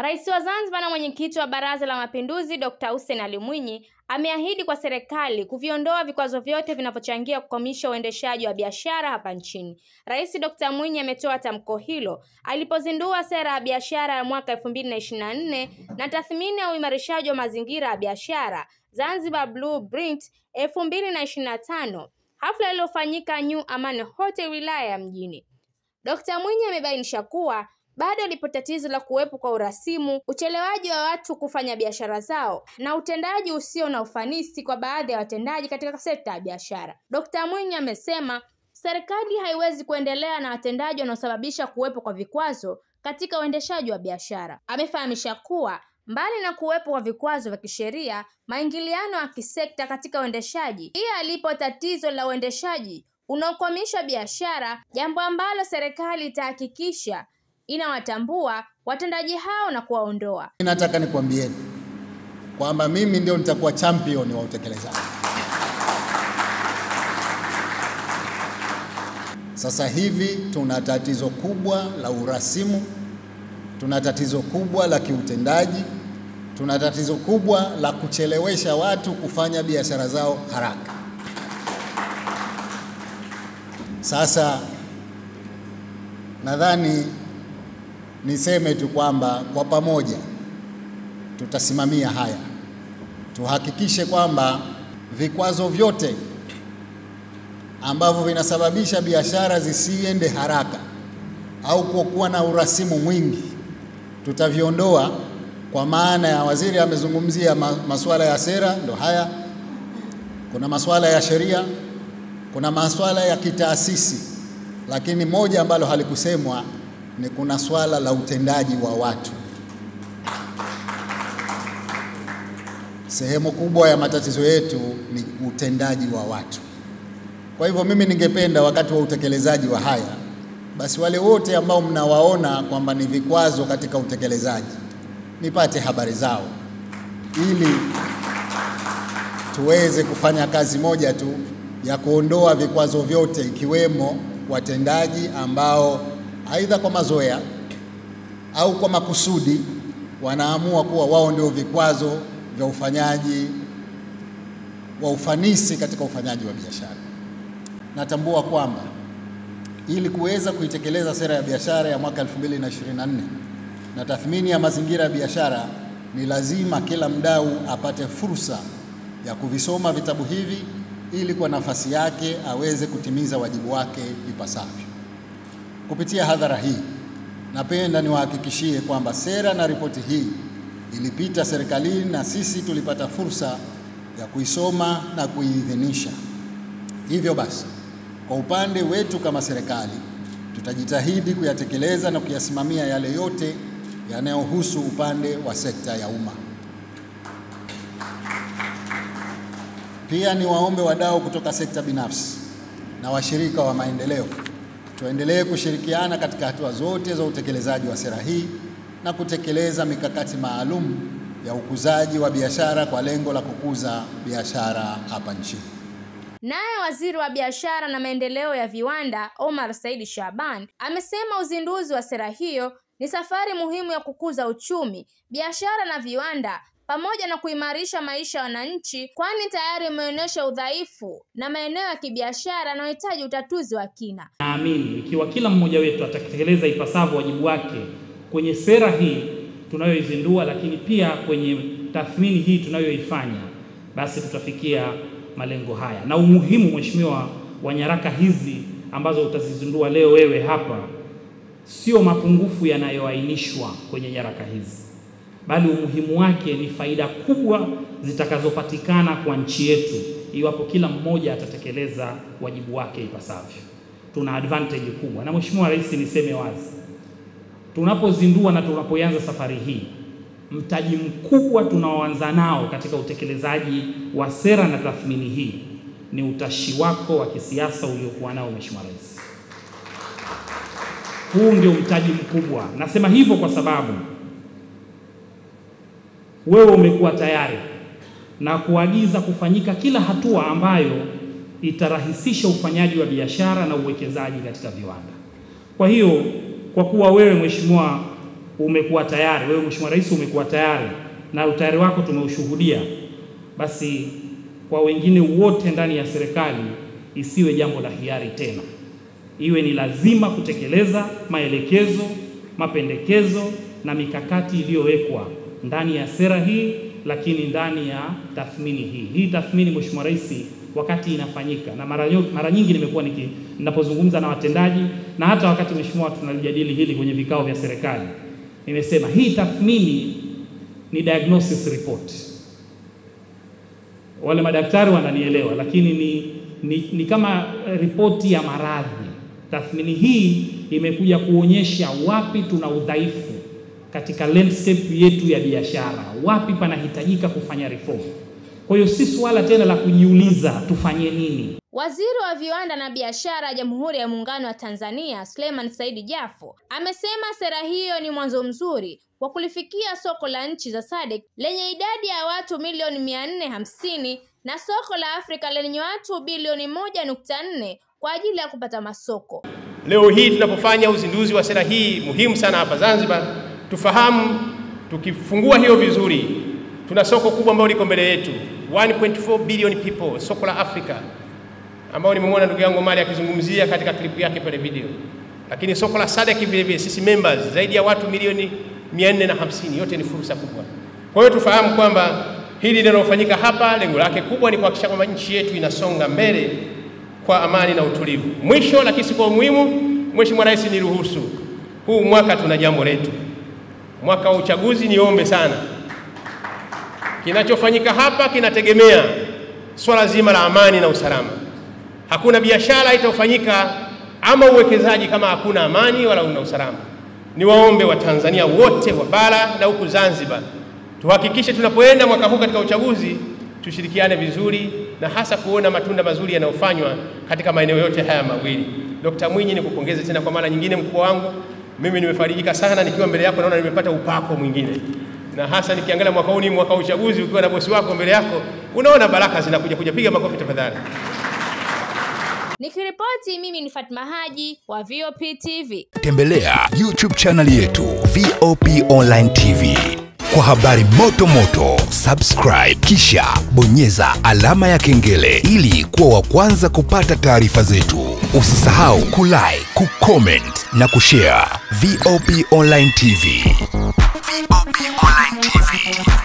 Rais wa Zanzibar na mwenyekiti wa Baraza la Mapinduzi Dr. Hussein Ali Mwinyi ameahidi kwa serikali kuviondoa vikwazo vyote vinavyochangia kukwamisha uendeshaji wa biashara hapa nchini. Rais Dr. Mwinyi ametoa tamko hilo alipozindua sera ya biashara ya mwaka 2024 na tathmini ya uimarishaji wa mazingira ya biashara Zanzibar Blueprint 2025, hafla iliyofanyika New Aman Hotel wilaya ya Mjini. Dr. Mwinyi amebainisha kuwa bado lipo tatizo la kuwepo kwa urasimu, uchelewaji wa watu kufanya biashara zao na utendaji usio na ufanisi kwa baadhi ya watendaji katika sekta ya biashara. Dr. Mwinyi amesema serikali haiwezi kuendelea na watendaji wanaosababisha kuwepo kwa vikwazo katika uendeshaji wa biashara. Amefahamisha kuwa mbali na kuwepo kwa vikwazo vya kisheria, maingiliano ya kisekta katika uendeshaji pia lipo tatizo la uendeshaji unaokwamisha biashara, jambo ambalo serikali itahakikisha inawatambua watendaji hao na kuwaondoa. Nataka nikwambieni kwamba mimi ndio nitakuwa champion wa utekelezaji. Sasa hivi tuna tatizo kubwa la urasimu, tuna tatizo kubwa la kiutendaji, tuna tatizo kubwa la kuchelewesha watu kufanya biashara zao haraka. Sasa nadhani niseme tu kwamba kwa pamoja tutasimamia haya. Tuhakikishe kwamba vikwazo vyote ambavyo vinasababisha biashara zisiende haraka au kuwa na urasimu mwingi tutaviondoa, kwa maana ya waziri amezungumzia masuala ya sera, ndo haya. Kuna masuala ya sheria, kuna masuala ya kitaasisi, lakini moja ambalo halikusemwa ni kuna swala la utendaji wa watu. Sehemu kubwa ya matatizo yetu ni utendaji wa watu. Kwa hivyo mimi ningependa wakati wa utekelezaji wa haya, basi wale wote ambao mnawaona kwamba ni vikwazo katika utekelezaji, nipate habari zao ili tuweze kufanya kazi moja tu ya kuondoa vikwazo vyote, ikiwemo watendaji ambao aidha kwa mazoea au kwa makusudi wanaamua kuwa wao ndio vikwazo vya ufanyaji wa ufanisi katika ufanyaji wa biashara. Natambua kwamba ili kuweza kuitekeleza sera ya biashara ya mwaka 2024 na tathmini ya mazingira ya biashara, ni lazima kila mdau apate fursa ya kuvisoma vitabu hivi ili kwa nafasi yake aweze kutimiza wajibu wake ipasavyo. Kupitia hadhara hii, napenda niwahakikishie kwamba sera na ripoti hii ilipita serikalini na sisi tulipata fursa ya kuisoma na kuidhinisha. Hivyo basi, kwa upande wetu kama serikali, tutajitahidi kuyatekeleza na kuyasimamia yale yote yanayohusu upande wa sekta ya umma. Pia ni waombe wadau kutoka sekta binafsi na washirika wa maendeleo tuendelee kushirikiana katika hatua zote za utekelezaji wa sera hii na kutekeleza mikakati maalum ya ukuzaji wa biashara kwa lengo la kukuza biashara hapa nchini. Naye waziri wa biashara na maendeleo ya viwanda Omar Said Shaban amesema uzinduzi wa sera hiyo ni safari muhimu ya kukuza uchumi, biashara na viwanda pamoja na kuimarisha maisha ya wananchi, kwani tayari imeonyesha udhaifu na maeneo ya kibiashara yanayohitaji utatuzi wa kina. Naamini ikiwa kila mmoja wetu atatekeleza ipasavyo wajibu wake kwenye sera hii tunayoizindua, lakini pia kwenye tathmini hii tunayoifanya, basi tutafikia malengo haya. Na umuhimu, mheshimiwa, wa nyaraka hizi ambazo utazizindua leo wewe hapa, sio mapungufu yanayoainishwa kwenye nyaraka hizi, bali umuhimu wake ni faida kubwa zitakazopatikana kwa nchi yetu iwapo kila mmoja atatekeleza wajibu wake ipasavyo. Tuna advantage kubwa. Na Mheshimiwa Rais, niseme wazi, tunapozindua na tunapoanza safari hii, mtaji mkubwa tunaoanza nao katika utekelezaji wa sera na tathmini hii ni utashi wako wa kisiasa uliokuwa nao, Mheshimiwa Rais. Huu ndio mtaji mkubwa. Nasema hivyo kwa sababu wewe umekuwa tayari na kuagiza kufanyika kila hatua ambayo itarahisisha ufanyaji wa biashara na uwekezaji katika viwanda. Kwa hiyo, kwa kuwa wewe Mheshimiwa umekuwa tayari, wewe Mheshimiwa Rais umekuwa tayari na utayari wako tumeushuhudia, basi kwa wengine wote ndani ya serikali isiwe jambo la hiari tena, iwe ni lazima kutekeleza maelekezo, mapendekezo na mikakati iliyowekwa ndani ya sera hii, lakini ndani ya tathmini hii. Hii tathmini Mheshimiwa Rais wakati inafanyika, na mara nyingi nimekuwa ninapozungumza na watendaji na hata wakati Mheshimiwa tunalijadili hili kwenye vikao vya serikali, nimesema hii tathmini ni diagnosis report. Wale madaktari wananielewa, lakini ni kama ripoti ya maradhi. Tathmini hii imekuja kuonyesha wapi tuna udhaifu katika landscape yetu ya biashara, wapi panahitajika kufanya reform. Kwa hiyo si swala tena la kujiuliza tufanye nini. Waziri wa Viwanda na Biashara Jamhuri ya Muungano wa Tanzania, Suleiman Said Jafo, amesema sera hiyo ni mwanzo mzuri wa kulifikia soko la nchi za SADC lenye idadi ya watu milioni 450 na soko la Afrika lenye watu bilioni 1.4 kwa ajili ya kupata masoko. Leo hii tunapofanya uzinduzi wa sera hii muhimu sana hapa Zanzibar, tufahamu tukifungua hiyo vizuri, tuna soko kubwa ambalo liko mbele yetu, 1.4 billion people, soko la Afrika ambao nimemwona ndugu yangu Mali akizungumzia katika klipu yake pale video. Lakini soko la SADC vile vile sisi members zaidi ya watu milioni 450, yote ni fursa kubwa. Kwa hiyo tufahamu kwamba hili linalofanyika hapa lengo lake kubwa ni kuhakikisha kwamba nchi yetu inasonga mbele kwa amani na utulivu. Mwisho lakini si kwa muhimu, Mheshimiwa Rais niruhusu, huu mwaka tuna jambo letu. Mwaka wa uchaguzi, niombe sana, kinachofanyika hapa kinategemea swala zima la amani na usalama. Hakuna biashara itafanyika ama uwekezaji kama hakuna amani wala una usalama. Niwaombe wa Tanzania wote wa bara na huku Zanzibar, tuhakikishe tunapoenda mwaka huu katika uchaguzi tushirikiane vizuri na hasa kuona matunda mazuri yanayofanywa katika maeneo yote haya mawili. Dr. Mwinyi, nikupongeze tena kwa mara nyingine mkubwa wangu. Mimi nimefarijika sana nikiwa mbele yako, naona nimepata upako mwingine. Na hasa nikiangalia mwaka huu ni mwaka wa uchaguzi, ukiwa na bosi wako mbele yako, unaona baraka zinakuja. Piga makofi tafadhali. Nikiripoti mimi ni Fatma Haji wa VOP TV. Tembelea YouTube channel yetu VOP Online TV kwa habari moto moto. Subscribe kisha bonyeza alama ya kengele ili kuwa wa kwanza kupata taarifa zetu. Usisahau kulike, kucomment na kushare. VOP Online TV. VOP Online TV.